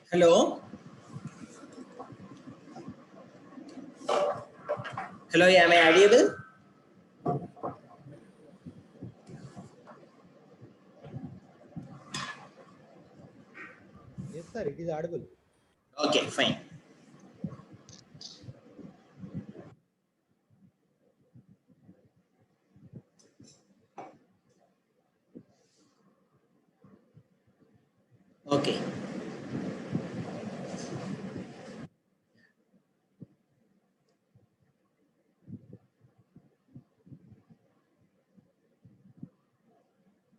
Hello. Hello, am I audible? Yes, sir, it is audible. Okay, fine. Okay.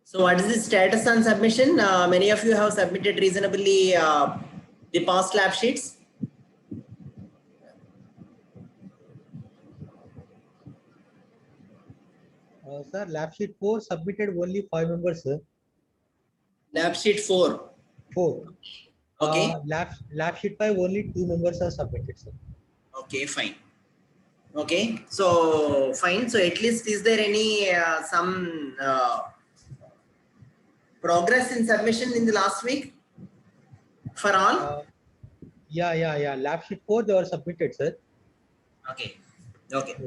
So what is the status on submission? Many of you have submitted reasonably the past lab sheets. Sir, lab sheet 4 submitted only 5 members, sir. Lab sheet 4. 4. Okay. Lab sheet 5 only 2 members are submitted, sir. Okay, fine. Okay, so fine. So at least is there any some progress in submission in the last week for all? Yeah. Lab sheet 4 they were submitted, sir. Okay. Okay. So,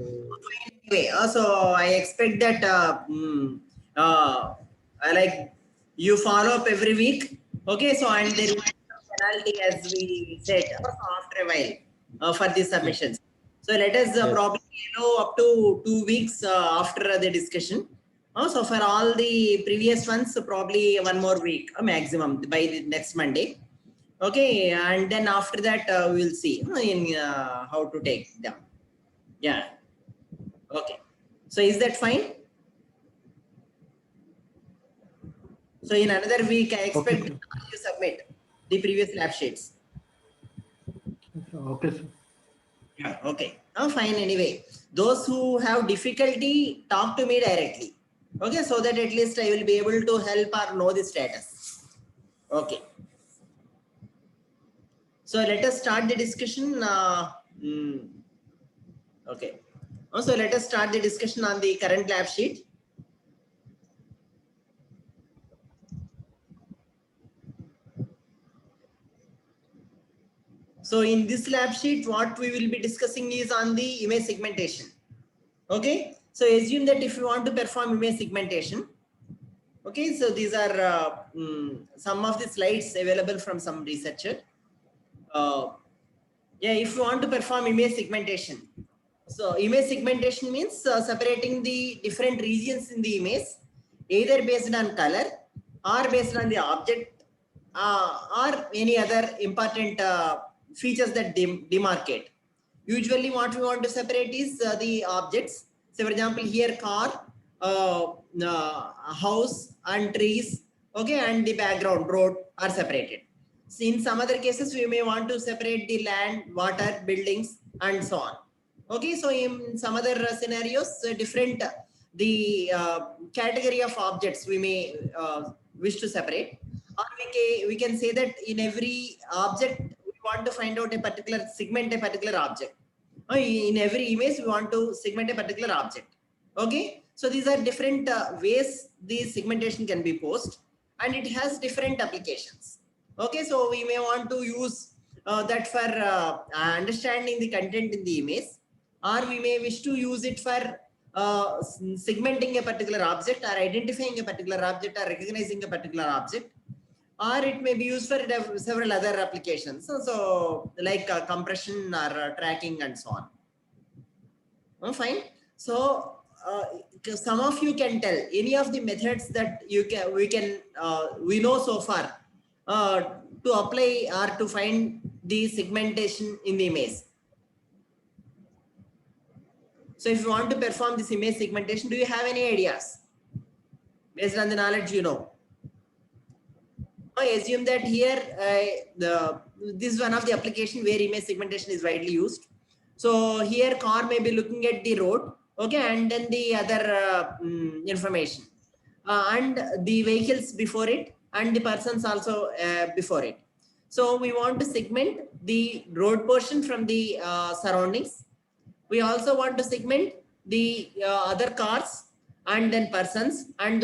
Anyway, so I expect that I like you follow up every week. Okay, so and there is a penalty as we said after a while for these submissions. So let us yes. probably up to 2 weeks after the discussion. So for all the previous ones, probably one more week maximum by the next Monday. Okay, and then after that we will see in how to take them. Yeah. Okay. So is that fine? So in another week, I expect you submit the previous lab sheets. Okay, sir. Yeah. Okay. Oh, fine. Anyway, those who have difficulty, talk to me directly. Okay. So that at least I will be able to help or know the status. Okay. So let us start the discussion. Okay. Also, let us start the discussion on the current lab sheet. So in this lab sheet, what we will be discussing is on the image segmentation. Okay. So assume that if you want to perform image segmentation, okay. So these are some of the slides available from some researcher. Yeah, if you want to perform image segmentation. So image segmentation means separating the different regions in the image, either based on color or based on the object or any other important features that demarcate. Usually what we want to separate is the objects. So for example, here car, house and trees, okay, and the background road are separated. So in some other cases, we may want to separate the land, water, buildings, and so on. Okay, so in some other scenarios, different the category of objects we may wish to separate, or we can say that in every object we want to find out a particular segment, a particular object. In every image we want to segment a particular object. Okay, so these are different ways the segmentation can be posed, and it has different applications. Okay, so we may want to use that for understanding the content in the image, or we may wish to use it for segmenting a particular object or identifying a particular object or recognizing a particular object, or it may be used for several other applications. So like compression or tracking and so on. Fine. So some of you can tell any of the methods that we know so far to apply or to find the segmentation in the image. So if you want to perform this image segmentation, do you have any ideas based on the knowledge you know? I assume that here this is one of the application where image segmentation is widely used. So here car may be looking at the road, okay, and then the other information and the vehicles before it and the persons also before it. So we want to segment the road portion from the surroundings. We also want to segment the other cars and then persons and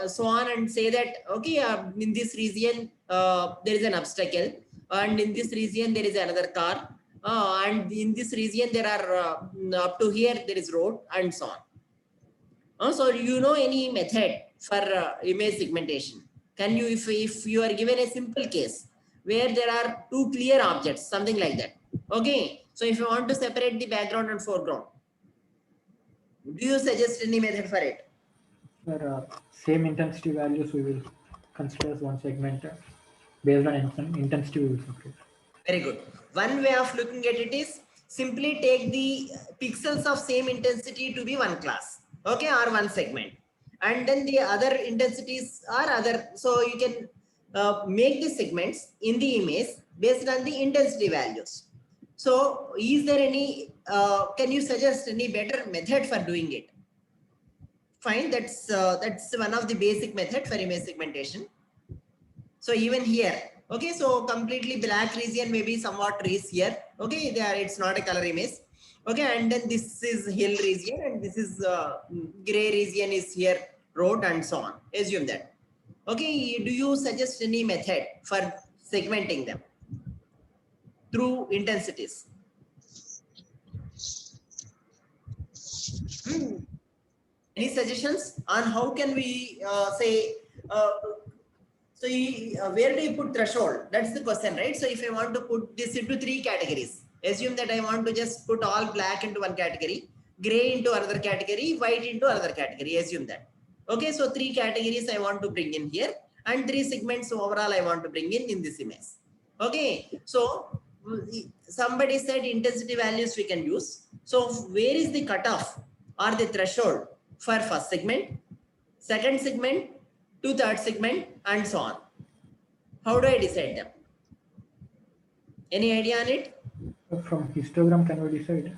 so on, and say that okay, in this region there is an obstacle, and in this region there is another car, and in this region there are up to here there is road and so on. So you know any method for image segmentation? Can you, if you are given a simple case where there are two clear objects, something like that. Okay. So if you want to separate the background and foreground, do you suggest any method for it? For same intensity values, we will consider as one segment. Based on intensity, we will separate. Very good. One way of looking at it is simply take the pixels of same intensity to be one class, okay, or one segment, and then the other intensities are other. So you can make the segments in the image based on the intensity values. So is there any, can you suggest any better method for doing it? Fine, that's one of the basic method for image segmentation. So even here, okay, so completely black region, maybe somewhat trees here. Okay, there it's not a color image. Okay, and then this is hill region, and this is gray region is here, road and so on. Assume that. Okay, do you suggest any method for segmenting them through intensities? Any suggestions on how can we say? So where do you put threshold? That's the question, right? So if I want to put this into three categories, assume that I want to just put all black into one category, gray into another category, white into another category. Assume that. Okay, so three categories I want to bring in here, and three segments overall I want to bring in this image. Okay, so somebody said intensity values we can use. So where is the cutoff or the threshold for first segment, second segment, to third segment, and so on? How do I decide them? Any idea on it? From histogram, can we decide?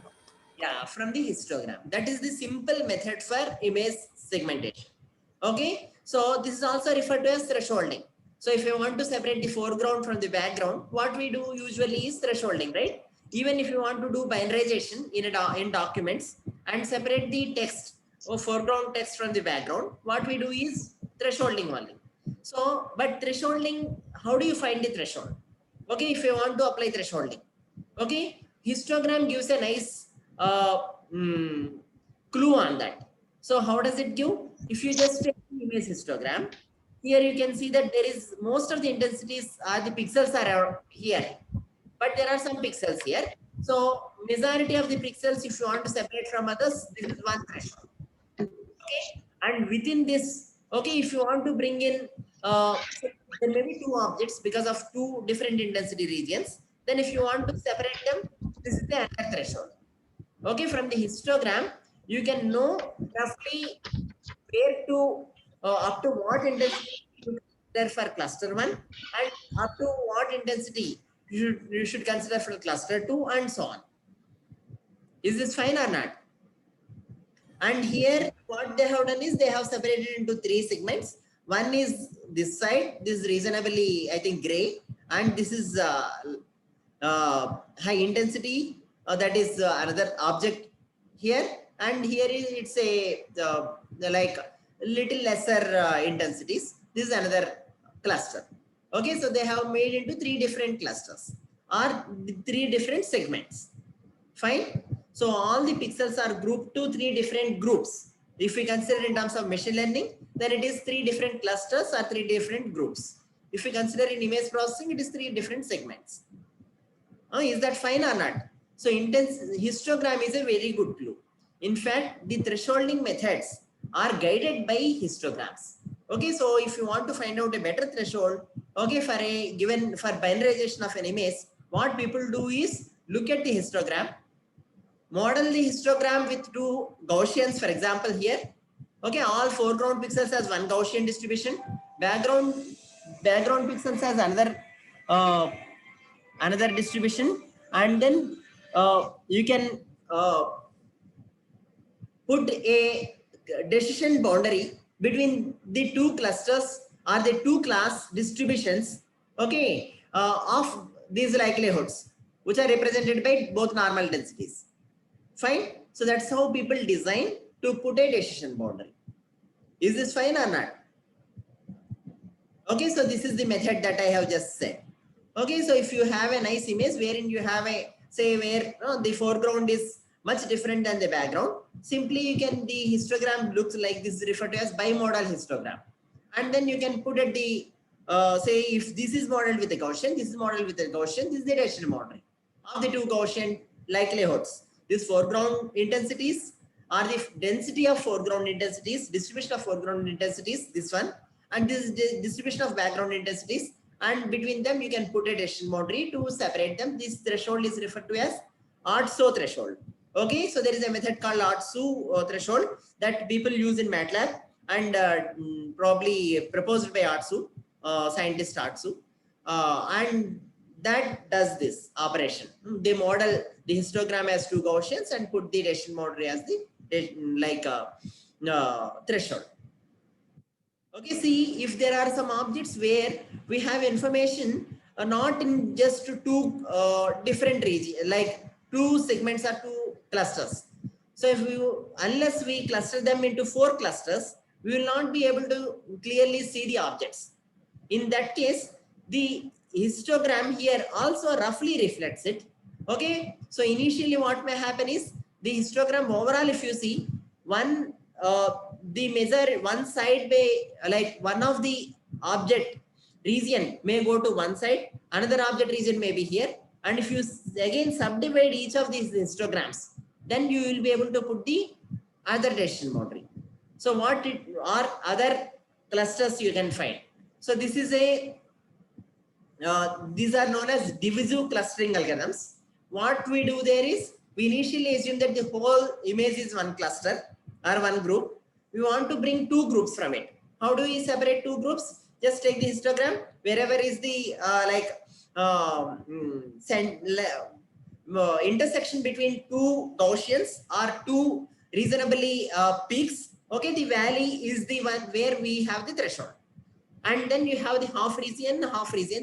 Yeah, from the histogram. That is the simple method for image segmentation. Okay, so this is also referred to as thresholding. So if you want to separate the foreground from the background, what we do usually is thresholding, right? Even if you want to do binarization in documents and separate the text or foreground text from the background, what we do is thresholding only. So, but thresholding, how do you find the threshold? Okay, if you want to apply thresholding, okay, histogram gives a nice clue on that. So how does it give? If you just take the image histogram, here you can see that there is most of the intensities are the pixels are here, but there are some pixels here. So majority of the pixels, if you want to separate from others, this is one threshold. Okay, and within this, okay, if you want to bring in, there may be two objects because of two different intensity regions. Then if you want to separate them, this is the another threshold. Okay, from the histogram, you can know roughly where to, up to what intensity you consider for cluster 1, and up to what intensity you should consider for cluster 2, and so on. Is this fine or not? And here what they have done is they have separated into three segments. One is this side, this is reasonably, I think, gray, and this is high intensity, that is another object here, and here is it's a like little lesser intensities. This is another cluster. Okay, so they have made into three different clusters or three different segments. Fine. So all the pixels are grouped to three different groups. If we consider in terms of machine learning, then it is three different clusters or three different groups. If we consider in image processing, it is three different segments. Is that fine or not? So histogram is a very good clue. In fact, the thresholding methods are guided by histograms. Okay, so if you want to find out a better threshold, okay, for a given, for binarization of an image, what people do is look at the histogram, model the histogram with two Gaussians, for example, here. Okay, all foreground pixels has one Gaussian distribution, background pixels has another distribution, and then you can put a decision boundary between the two clusters or the two class distributions, okay, of these likelihoods, which are represented by both normal densities. Fine. So that's how people design to put a decision boundary. Is this fine or not? Okay, so this is the method that I have just said. Okay, so if you have a nice image wherein you have a, say where the foreground is much different than the background, simply you can, the histogram looks like this, referred to as bimodal histogram. And then you can put at the, say if this is modeled with a Gaussian, this is modeled with a Gaussian, this is the rational modeling of the two Gaussian likelihoods. This foreground intensities are the density of foreground intensities, distribution of foreground intensities, this one, and this is the distribution of background intensities, and between them you can put a decision boundary to separate them. This threshold is referred to as Artso threshold. Okay, so there is a method called Artso threshold that people use in MATLAB, and probably proposed by Artso, scientist Artso, and that does this operation. They model the histogram as two Gaussians and put the decision boundary as the threshold. Okay, see if there are some objects where we have information not in just two different regions, like two segments or two clusters. So if unless we cluster them into 4 clusters, we will not be able to clearly see the objects. In that case, the histogram here also roughly reflects it. Okay, so initially what may happen is the histogram overall, if you see one, the measure one side may, like one of the object region may go to one side, another object region may be here, and if you again subdivide each of these histograms, then you will be able to put the other decision boundary. So what it are other clusters you can find. So this is a these are known as divisive clustering algorithms. What we do there is we initially assume that the whole image is one cluster or one group. We want to bring 2 groups from it. How do we separate 2 groups? Just take the histogram, wherever is the intersection between 2 Gaussians or 2 reasonably peaks. Okay, the valley is the one where we have the threshold. And then you have the half region.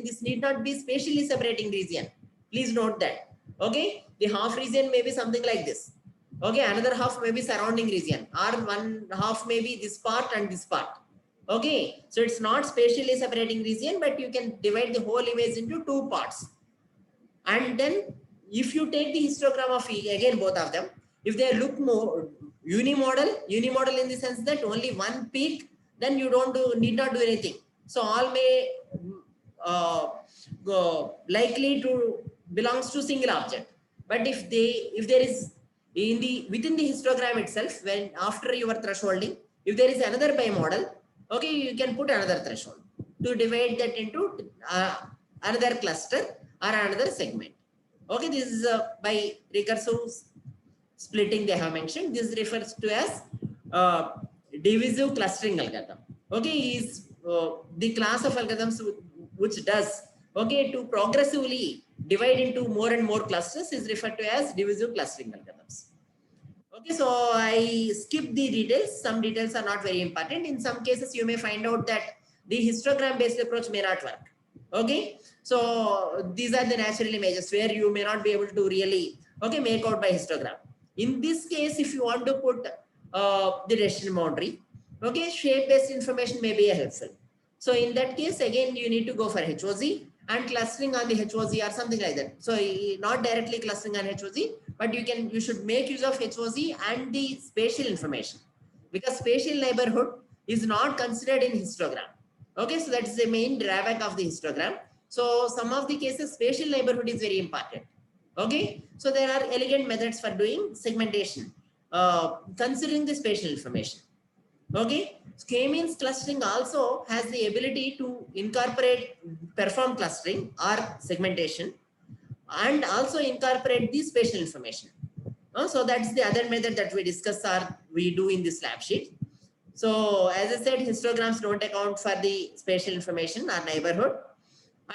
This need not be spatially separating region. Please note that. Okay, the half region may be something like this. Okay, another half may be surrounding region, or one half may be this part and this part. Okay, so it's not spatially separating region, but you can divide the whole image into 2 parts. And then if you take the histogram of again both of them, if they look more unimodal in the sense that only one peak, then you need not do anything. So all may likely to belongs to single object. But if there is within the histogram itself, when after your thresholding, if there is another bimodal, okay, you can put another threshold to divide that into another cluster or another segment. Okay, this is by recursive splitting they have mentioned. This refers to as divisive clustering algorithm. Okay, is the class of algorithms which does, okay, to progressively divide into more and more clusters is referred to as divisive clustering algorithms. Okay, so I skip the details. Some details are not very important. In some cases, you may find out that the histogram based approach may not work. Okay, so these are the natural images where you may not be able to really, okay, make out by histogram. In this case, if you want to put the decision boundary, okay, shape based information may be helpful. So in that case, again, you need to go for HOZ and clustering on the HOZ or something like that. So not directly clustering on HOZ, but you should make use of HOZ and the spatial information, because spatial neighborhood is not considered in histogram. Okay, so that's the main drawback of the histogram. So some of the cases, spatial neighborhood is very important. Okay, so there are elegant methods for doing segmentation, considering the spatial information. Okay, K-means clustering also has the ability to perform clustering or segmentation, and also incorporate the spatial information. So that's the other method that we discuss or we do in this lab sheet. So as I said, histograms don't account for the spatial information or neighborhood,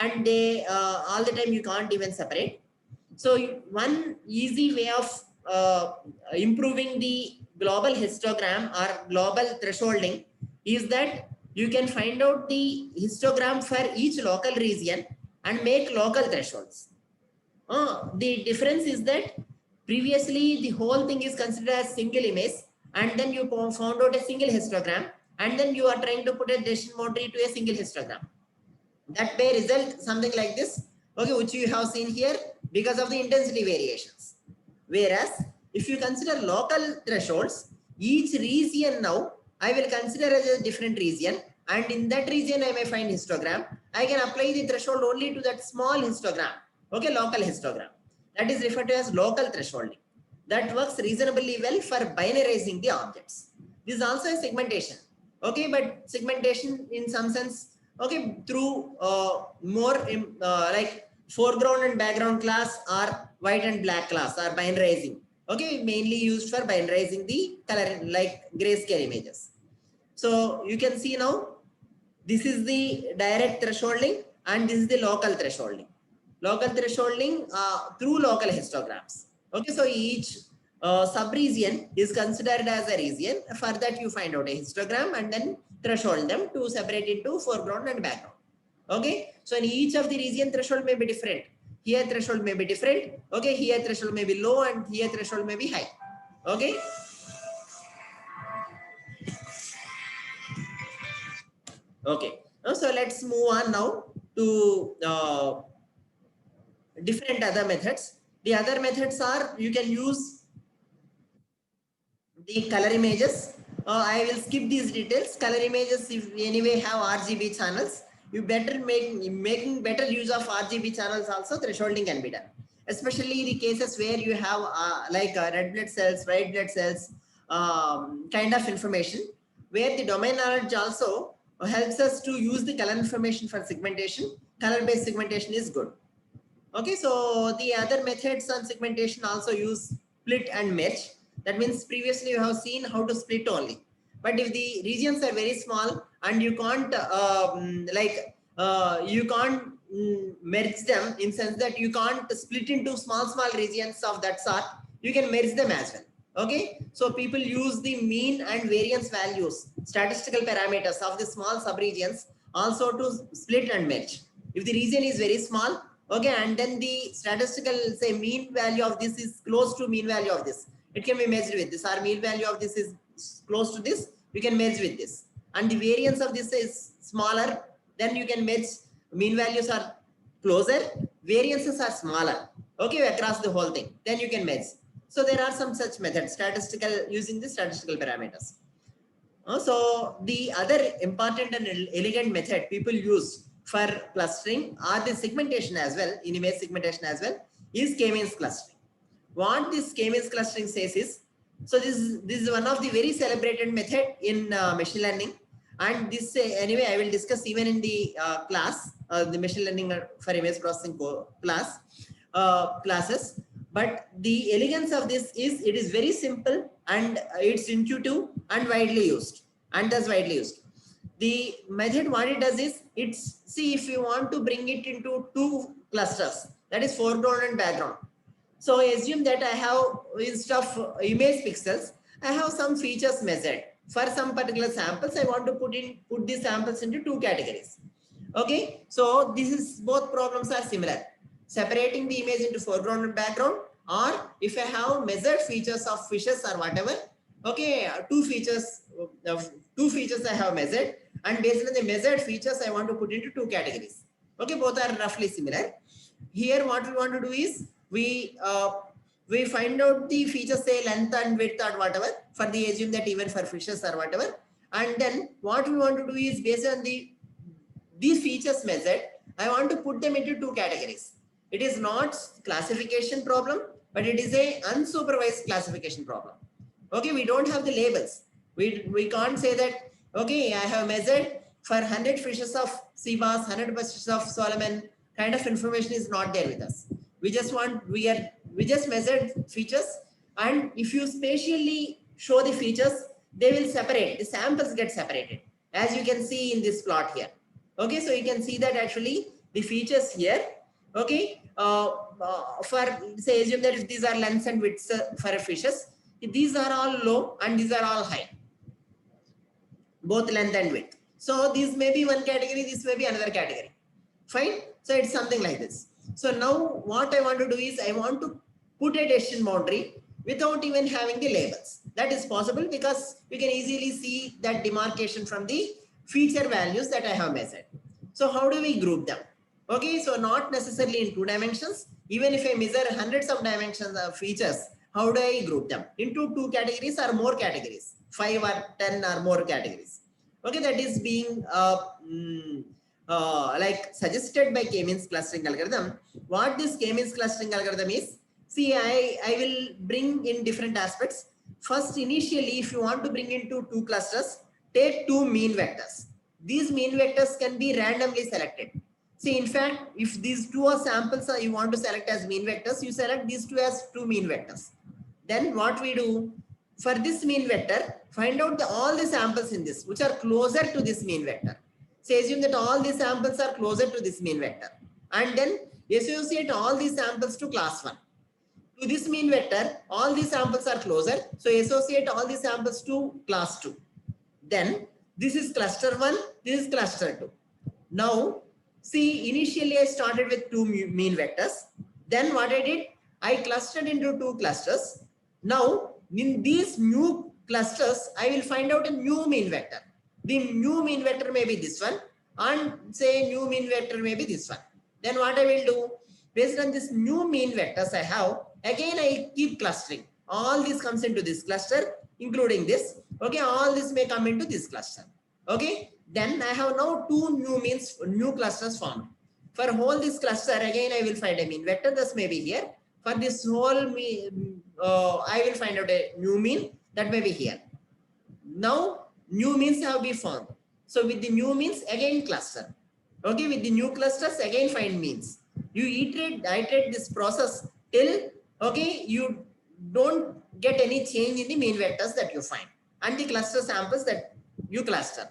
and they all the time you can't even separate. So one easy way of improving the global histogram or global thresholding is that you can find out the histogram for each local region and make local thresholds. The difference is that previously the whole thing is considered as single image, and then you found out a single histogram, and then you are trying to put a decision boundary to a single histogram. That may result something like this. okay, which you have seen here because of the intensity variations. Whereas if you consider local thresholds, each region now I will consider as a different region, and in that region I may find histogram. I can apply the threshold only to that small histogram, okay, local histogram. That is referred to as local thresholding. That works reasonably well for binarizing the objects. This is also a segmentation, okay, but segmentation in some sense, okay, through more like foreground and background class or white and black class or binarizing, okay, mainly used for binarizing the color like grayscale images. So you can see now this is the direct thresholding and this is the local thresholding. Local thresholding through local histograms. Okay, so each sub-region is considered as a region. For that you find out a histogram and then threshold them to separate into foreground and background. Okay, so in each of the region threshold may be different. Here threshold may be different. Okay, here threshold may be low and here threshold may be high. Okay. Okay, so let's move on now to different other methods. The other methods are you can use the color images. I will skip these details. Color images, if anyway have RGB channels, you better making better use of RGB channels also thresholding can be done. Especially the cases where you have like red blood cells, white blood cells, kind of information, where the domain knowledge also helps us to use the color information for segmentation. Color-based segmentation is good. Okay, so the other methods on segmentation also use split and merge. That means previously you have seen how to split only. But if the regions are very small and you can't you can't merge them in sense that you can't split into small regions of that sort, you can merge them as well. Okay, so people use the mean and variance values, statistical parameters of the small subregions also to split and merge. If the region is very small, okay, and then the statistical say mean value of this is close to mean value of this, it can be merged with this, or mean value of this is close to this, we can merge with this, and the variance of this is smaller, then you can merge. Mean values are closer, variances are smaller, okay, across the whole thing, then you can merge. So there are some such methods, statistical, using the statistical parameters. So the other important and elegant method people use for clustering or the segmentation as well, in image segmentation as well, is K-means clustering. What this K-means clustering says is, so this is one of the very celebrated method in machine learning, and this anyway I will discuss even in the class, the machine learning for image processing class classes. But the elegance of this is it is very simple and it's intuitive and widely used, and thus widely used. The method what it does is, it's, see, if you want to bring it into two clusters, that is foreground and background. So assume that I have, instead of image pixels, I have some features measured. For some particular samples, I want to put these samples into two categories. Okay, so this is, both problems are similar. Separating the image into foreground and background, or if I have measured features of fishes or whatever, okay, two features I have measured, and based on the measured features, I want to put into two categories. Okay, both are roughly similar. Here, what we want to do is we find out the features, say length and width or whatever, for the assume that even for fishes or whatever, and then what we want to do is based on these features measured, I want to put them into two categories. It is not classification problem, but it is a unsupervised classification problem. Okay, we don't have the labels. We can't say that, okay, I have measured for 100 fishes of sea bass, 100 fishes of Solomon, kind of information is not there with us. We just want, we just measured features, and if you spatially show the features, they will separate, the samples get separated, as you can see in this plot here. Okay, so you can see that actually the features here, okay, for say assume that if these are lengths and widths for fishes, these are all low and these are all high, both length and width. So these may be one category, this may be another category. Fine. So it's something like this. So now what I want to do is I want to put a decision boundary without even having the labels. That is possible because you can easily see that demarcation from the feature values that I have measured. So how do we group them? Okay, so not necessarily in 2 dimensions. Even if I measure hundreds of dimensions of features, how do I group them into 2 categories or more categories, 5 or 10 or more categories? Okay, that is being like suggested by K-means clustering algorithm. What this K-means clustering algorithm is, see, I will bring in different aspects. First, initially, if you want to bring into 2 clusters, take 2 mean vectors. These mean vectors can be randomly selected. See, in fact, if these 2 are samples you want to select as mean vectors, you select these 2 as 2 mean vectors. Then what we do, for this mean vector, find out all the samples in this, which are closer to this mean vector. Say, assume that all these samples are closer to this mean vector. And then associate all these samples to class 1. To this mean vector, all these samples are closer. So associate all these samples to class 2. Then this is cluster 1, this is cluster 2. Now, see, initially I started with 2 mean vectors. Then what I did, I clustered into 2 clusters. Now, in these new clusters, I will find out a new mean vector. The new mean vector may be this one, and say new mean vector may be this one. Then what I will do, based on this new mean vectors I have, again I keep clustering. All this comes into this cluster, including this. Okay, all this may come into this cluster. Okay, then I have now 2 new clusters formed. For whole this cluster, again I will find a mean vector. This may be here. For this whole I will find out a new mean that may be here. Now new means have been formed. So with the new means, again cluster. Okay, with the new clusters, again find means. You iterate this process till, okay, you don't get any change in the mean vectors that you find and the cluster samples that you cluster.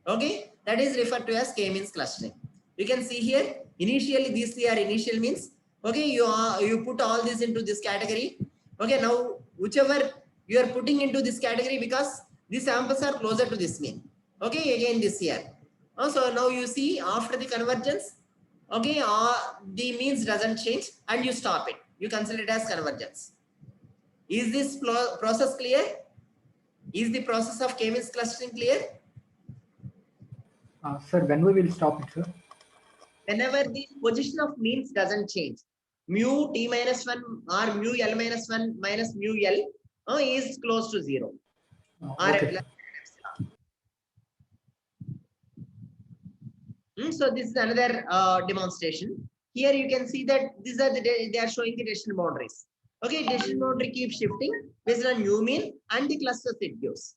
Okay, that is referred to as K-means clustering. You can see here, initially these 3 are initial means. Okay, you put all this into this category. Okay, now whichever you are putting into this category, because these samples are closer to this mean. Okay, again this here. So now you see after the convergence, okay, the means doesn't change and you stop it. You consider it as convergence. Is this process clear? Is the process of K-means clustering clear? Sir, when we will stop it, sir? Whenever the position of means doesn't change, mu t minus 1 or mu l minus 1 minus mu l is close to 0. Okay. So this is another demonstration. Here you can see that these are they are showing the decision boundaries. Okay, decision boundary keeps shifting based on new mean and the clusters it gives.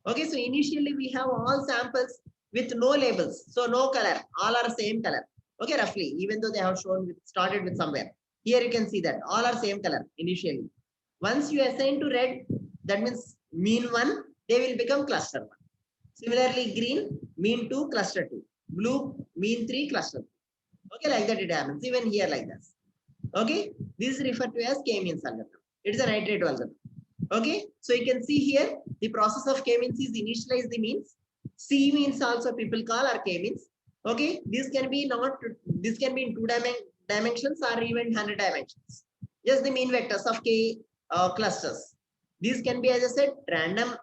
Okay, so initially we have all samples with no labels, so no color, all are same color. Okay, roughly, even though they have started with somewhere. Here you can see that all are same color initially. Once you assign to red, that means mean 1, they will become cluster 1. Similarly, green, mean 2, cluster 2. Blue, mean 3, cluster 3. Okay, like that it happens. Even here like this. Okay, this is referred to as K-means algorithm. It is an iterative algorithm. Okay, so you can see here the process of K-means is initialize the means. C means also people call are K-means. Okay, this can be in 2 dimensions or even 100 dimensions. Just the mean vectors of K clusters. These can be, as I said, random.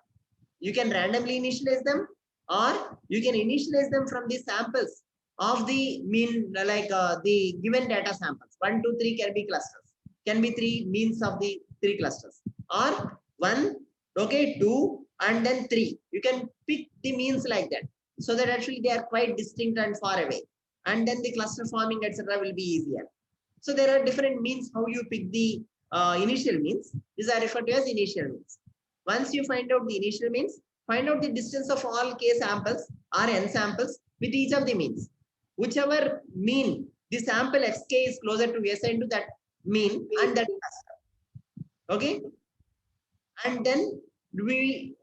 You can randomly initialize them, or you can initialize them from the samples of the mean, like the given data samples. 1, 2, 3 can be clusters. Can be 3 means of the 3 clusters, or 1, okay, 2, and then 3. You can pick the means like that, so that actually they are quite distinct and far away, and then the cluster forming, etc., will be easier. So there are different means how you pick the initial means. These are referred to as initial means. Once you find out the initial means, find out the distance of all K samples or N samples with each of the means. Whichever mean the sample xk is closer to assigned to that mean and that cluster. Okay, and then we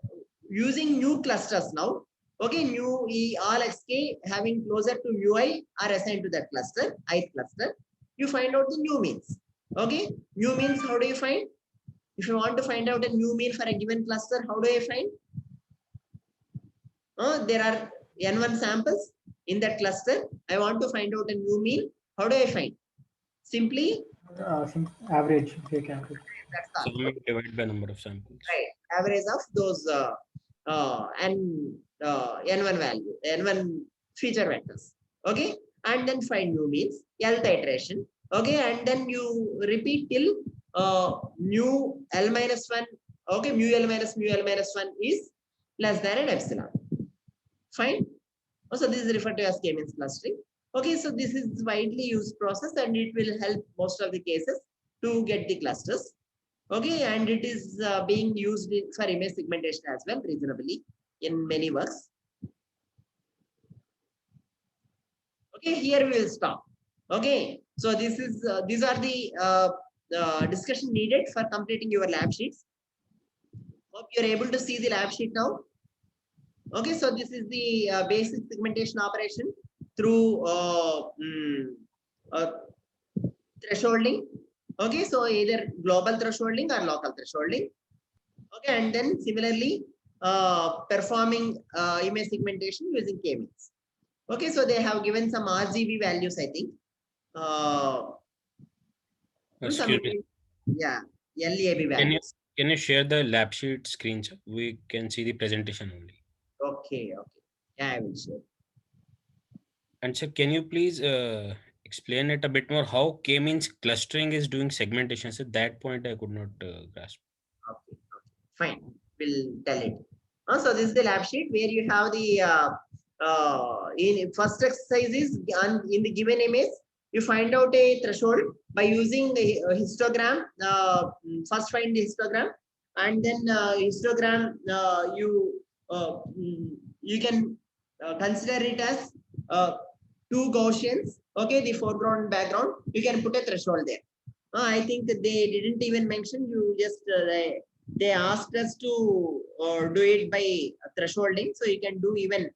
using new clusters now. Okay, new all xk having closer to ui are assigned to that cluster, ith cluster. You find out the new means. Okay, new means, how do you find? If you want to find out a new mean for a given cluster, how do I find? There are n1 samples in that cluster. I want to find out a new mean. How do I find? Simply Average, take average. That's all. Sum divided by number of samples. Right, average of those n1 value, n1 feature vectors. Okay, and then find mu means Lth iteration. Okay, and then you repeat till mu L minus 1. Okay, mu L minus 1 is less than an epsilon. Fine. So this is referred to as K-means clustering. Okay, so this is widely used process and it will help most of the cases to get the clusters. Okay, and it is being used for image segmentation as well reasonably in many works. Okay, here we will stop. Okay, so this is these are the discussion needed for completing your lab sheets. Hope you're able to see the lab sheet now. Okay, so this is the basic segmentation operation through thresholding. Okay, so either global thresholding or local thresholding. Okay, and then similarly performing image segmentation using K-means. Okay, so they have given some RGB values, I think. Excuse me. Yeah, LAB values. Can you share the lab sheet screen, sir? We can see the presentation only. Okay, okay. Yeah, I will share. And sir, can you please explain it a bit more? How K-means clustering is doing segmentation? So that point I could not grasp. Okay, okay, fine. We'll tell it. So this is the lab sheet where you have the in first exercise is in the given image. You find out a threshold by using the histogram. First find the histogram, and then histogram you can consider it as two Gaussians. Okay, the foreground and background. You can put a threshold there. I think they didn't even mention. You just they asked us to do it by thresholding, so you can do even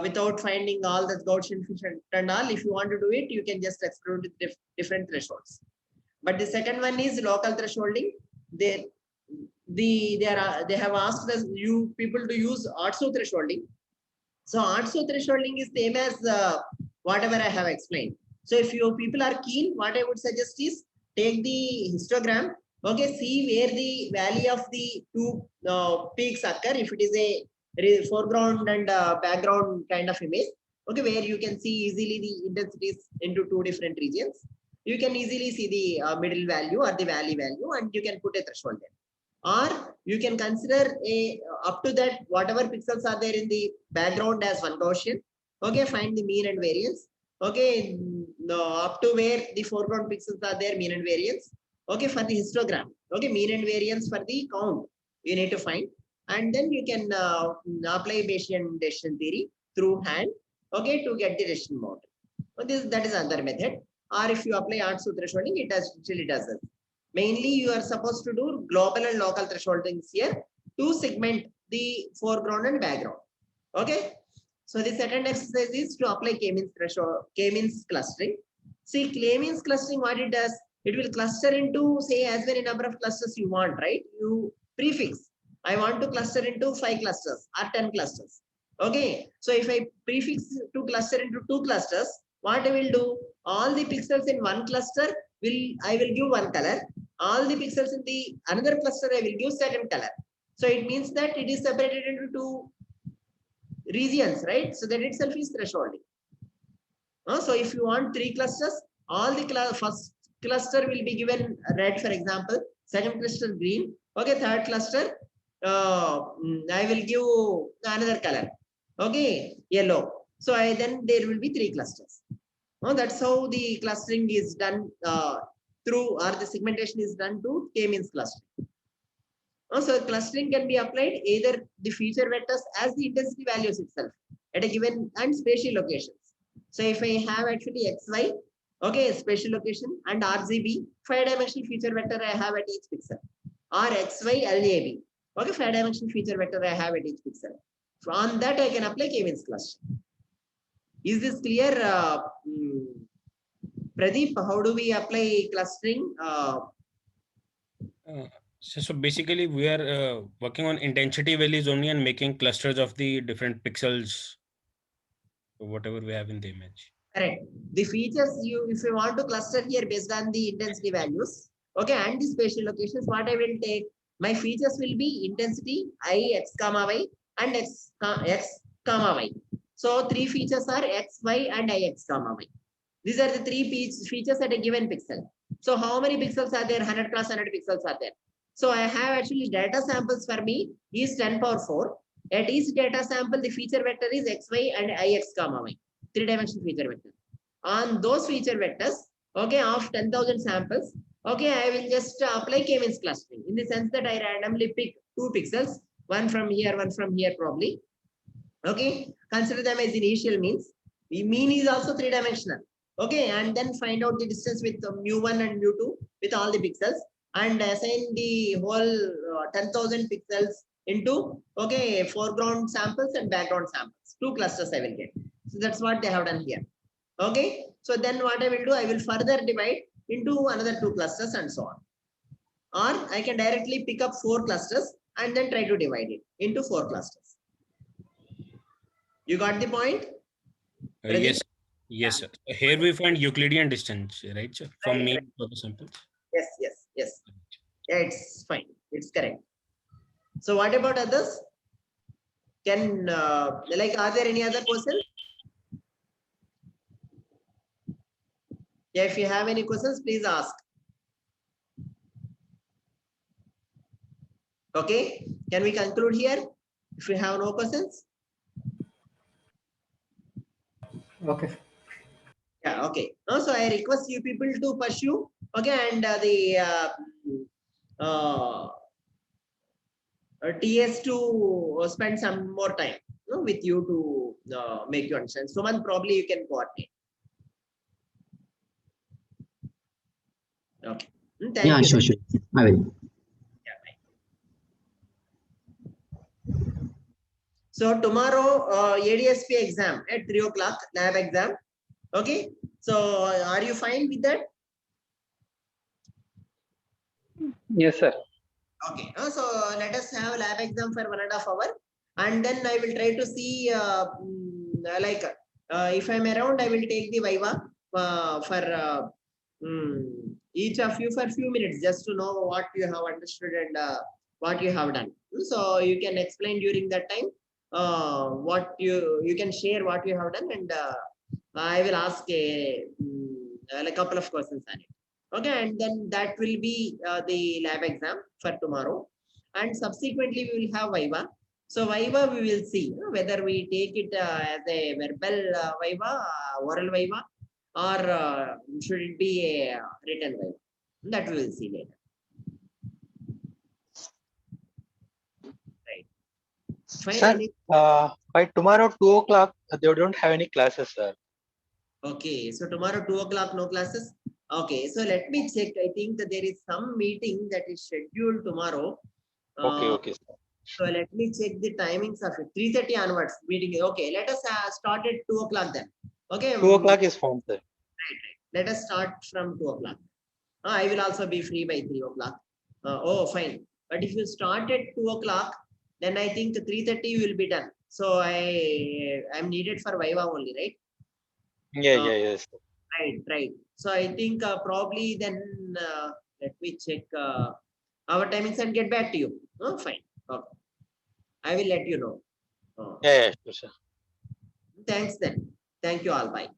without finding all the Gaussian function and all. If you want to do it, you can just explore with different thresholds. But the second one is local thresholding. They have asked us you people to use Artso thresholding. So Artso thresholding is same as whatever I have explained. So if you people are keen, what I would suggest is take the histogram. Okay, see where the value of the two peaks occur. If it is a foreground and background kind of image, okay, where you can see easily the intensities into two different regions. You can easily see the middle value or the valley value, and you can put a threshold there. Or you can consider a up to that whatever pixels are there in the background as one Gaussian. Okay, find the mean and variance. Okay, up to where the foreground pixels are there, mean and variance. Okay, for the histogram. Okay, mean and variance for the count you need to find, and then you can apply Bayesian decision theory through hand. Okay, to get the decision model. So that is another method. Or if you apply Artso thresholding, it actually does it. Mainly, you are supposed to do global and local thresholdings here to segment the foreground and background. Okay. So the second exercise is to apply K-means threshold, K-means clustering. See, K-means clustering, what it does, it will cluster into say as many number of clusters you want, right? You prefix. I want to cluster into 5 clusters or 10 clusters. Okay. So if I prefix to cluster into 2 clusters, what I will do? All the pixels in one cluster I will give one color. All the pixels in the another cluster I will give second color. So it means that it is separated into 2 regions, right? So that itself is thresholding. So if you want 3 clusters, all the first cluster will be given red, for example. Second cluster green. Okay, third cluster I will give another color. Okay, yellow. So then there will be 3 clusters. That's how the clustering is done through, or the segmentation is done to K-means clustering. So clustering can be applied either the feature vectors as the intensity values itself at a given and spatial locations. So if I have actually XY, okay, spatial location and RGB, 5-dimensional feature vector I have at each pixel, or XY LAB, okay, 5-dimensional feature vector I have at each pixel. On that I can apply K-means clustering. Is this clear, Pradeep? How do we apply clustering? So basically, we are working on intensity values only and making clusters of the different pixels, whatever we have in the image. Correct. The features if you want to cluster here based on the intensity values, okay, and the spatial locations, what I will take, my features will be intensity I, X, comma, Y, and X, comma, Y. So 3 features are X, Y, and I, X, comma, Y. These are the three features at a given pixel. So how many pixels are there? 100 plus 100 pixels are there. So I have actually data samples for me is 10 power 4. At each data sample, the feature vector is x, y, and ix comma y. 3-dimensional feature vector. On those feature vectors, okay, of 10,000 samples, okay, I will just apply K-means clustering in the sense that I randomly pick 2 pixels, one from here, probably. Okay, consider them as initial means. The mean is also 3-dimensional. Okay, and then find out the distance with mu1 and mu2 with all the pixels and assign the whole 10,000 pixels into, okay, foreground samples and background samples. 2 clusters I will get. So that's what they have done here. Okay, so then what I will do, I will further divide into another 2 clusters and so on. Or I can directly pick up 4 clusters and then try to divide it into 4 clusters. You got the point? Yes. Yes, sir. Here we find Euclidean distance, right, sir? From Right, mean right. to the samples. Yes. Yeah, it's fine. It's correct. So what about others? Can, like, are there any other questions? Yeah, if you have any questions, please ask. Okay, can we conclude here? If you have no questions? Okay. Yeah, okay. So I request you people to pursue, okay, and TS to spend some more time, you know, with you to make you understand. Suman, probably you can coordinate. Okay. Thank Yeah, you. sure. I will. So tomorrow, ADSP exam at 3 o'clock, lab exam. Okay. So are you fine with that? Yes, sir. Okay. So let us have lab exam for 1.5 hours, and then I will try to see like if I'm around, I will take the Viva for each of you for a few minutes just to know what you have understood and what you have done. So you can explain during that time what you can share what you have done, and I will ask a couple of questions on it. Okay, and then that will be the lab exam for tomorrow, and subsequently we will have Viva. So Viva we will see whether we take it as a verbal Viva, oral Viva, or should it be a written Viva? That we will see later. Right. Sir, Finally, by tomorrow 2 o'clock, they don't have any classes, sir. okay, so tomorrow 2 o'clock, no classes. Okay, so let me check. I think that there is some meeting that is scheduled tomorrow. Okay, sir. So let me check the timings of it. 3:30 onwards meeting. Okay, let us start at 2 o'clock then. Okay. 2 o'clock is fine, sir. Right. Let us start from 2 o'clock. I will also be free by 3 o'clock. Oh, fine. But if you start at 2 o'clock, then I think 3:30 will be done. So I'm needed for Viva only, right? Yes. Right. So I think probably then let me check our timings and get back to you. Oh, fine. Okay. I will let you know. Yeah, sure, sir. Thanks then. Thank you all. Bye.